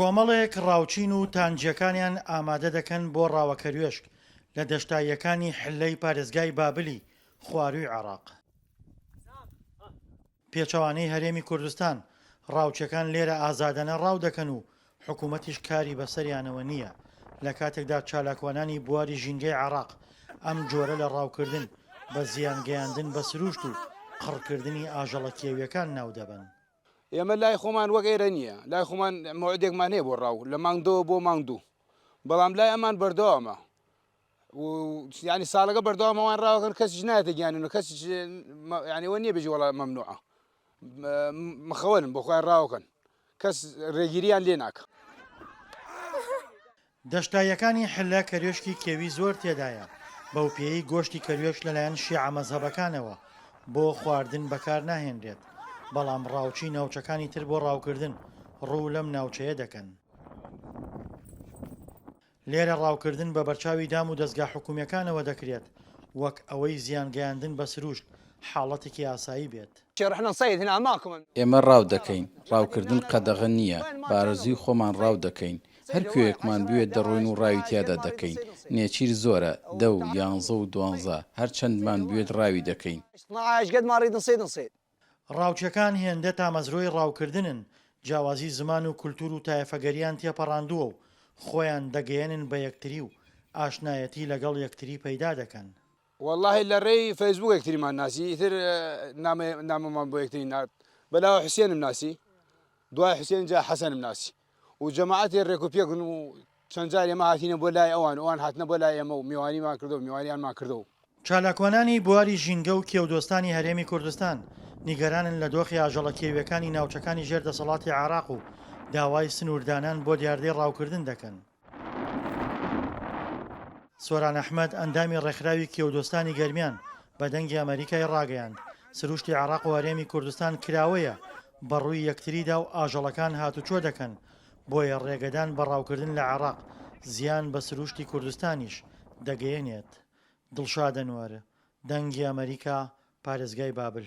کۆمەڵێک ڕاوچین و تانجیەکانیان ئامادە دەکەن بۆ ڕاوەکەروێشک لە دەشتاییەکانی حلەی پارێزگای بابلی خوارووی عێراق. پێچەوانەی هەرێمی کوردستان ڕاوچەکان لێرە ئازادانە ڕاو دەکەن و حکوومەتیش کاری بەسەریانەوە نییە. لە کاتێکدا چالاکوانانی بواری ژینگەی عێراق ئەم جۆرە لە ڕاوکردن بە زیانگەیاندن بە سروشت و قڕکردنی ئاژەڵە کێویەکان ناو دەبن. ئێمە لای خۆمان وەک ئێرە نییە، لای خۆمان مەوعودێکمان هەیە بۆ ڕاو لە مانگدەوە بۆ مانگدوو، بەڵام لای ئەمان بەردەوامە ینی ساڵەکە بەردەوامەوان ڕاوەکەن کەسیش نایەتە گیانن و کەسیش ینیوە نییە بێژی وەڵام مەمنوعە مخەوەن بۆ خۆیان ڕاوەکەن کەس ڕێگیریان لێ ناکە. دەشتاییەکانی حلە کەروێشکی کێوی زۆر تێدایە. بەو پێی گۆشتی کەروێش لەلایەن شیعە مەزهەبەکانەوە بۆ خواردن بەکار ناهێنرێت، بەڵام ڕاوچی ناوچەکانی تر بۆ ڕاوکردن ڕوو لەم ناوچەیە دەکەن. لێرە ڕاوکردن بە بەرچاوی دام و دەستگا حکوومیەکانەوە دەکرێت وەک ئەوەی زیانگەیاندن بە سروشت حاڵەتێکی ئاسایی بێت. ئێمە ڕاو دەکەین، ڕاوکردن قەدەغە نییە، بارزوی خۆمان ڕاو دەکەین، هەر کوێیەکمان بوێت دەڕۆین و ڕاوی تیادا دەکەین. نێچیر زۆرە 10 و 11 و 12 هەر چەندمان بوێت ڕاوی دەکەین. ڕاوچەکان هێندە تامەزرۆی ڕاوکردنن، جیاوازی زمان و کولتور و تایەفەگەریان تێپەڕاندووە و خۆیان دەگەیەنن بە یەکتری و ئاشنایەتی لەگەڵ یەکتری پەیدا دەکەن. واللهی لە ڕێی فەیسبوک یەکتریمان ناسی، ئیتر نامەمان بۆ یەکتری نات. بەلاوە حوسێنم ناسی، دوای حوسێن جا حەسەنم ناسی و جەماعەتی ڕێک و پێکن و چەند جار ئێمە هاتینە بۆ لای ئەوان ئەوان هاتنە بۆ لای ئێمە و میوانیمان کردەوە میوانیانمان کردەوە. چالاکوانانی بواری ژینگە و کێودۆستانی هەرێمی کوردستان نیگەرانن لە دۆخی ئاژەڵە کێویەکانی ناوچەکانی ژێردەسەڵاتی عێراق و داوای سنووردانان بۆ دیاردەی ڕاوکردن دەکەن. سۆران ئەحمەد ئەندامی ڕێکخراوی کێودۆستانی گەرمیان بە دەنگی ئەمریکای ڕاگەیاند سروشتی عێراق و هەرێمی کوردستان کراوەیە بەڕووی یەکتریدا و ئاژەڵەکان هاتوچۆ دەکەن بۆیە ڕێگەدان بە ڕاوکردن لە عێراق زیان بە سروشتی کوردستانیش دەگەیەنێت. دڵشاد ئەنوەر، دەنگی ئەمریکا، پارێزگای بابل.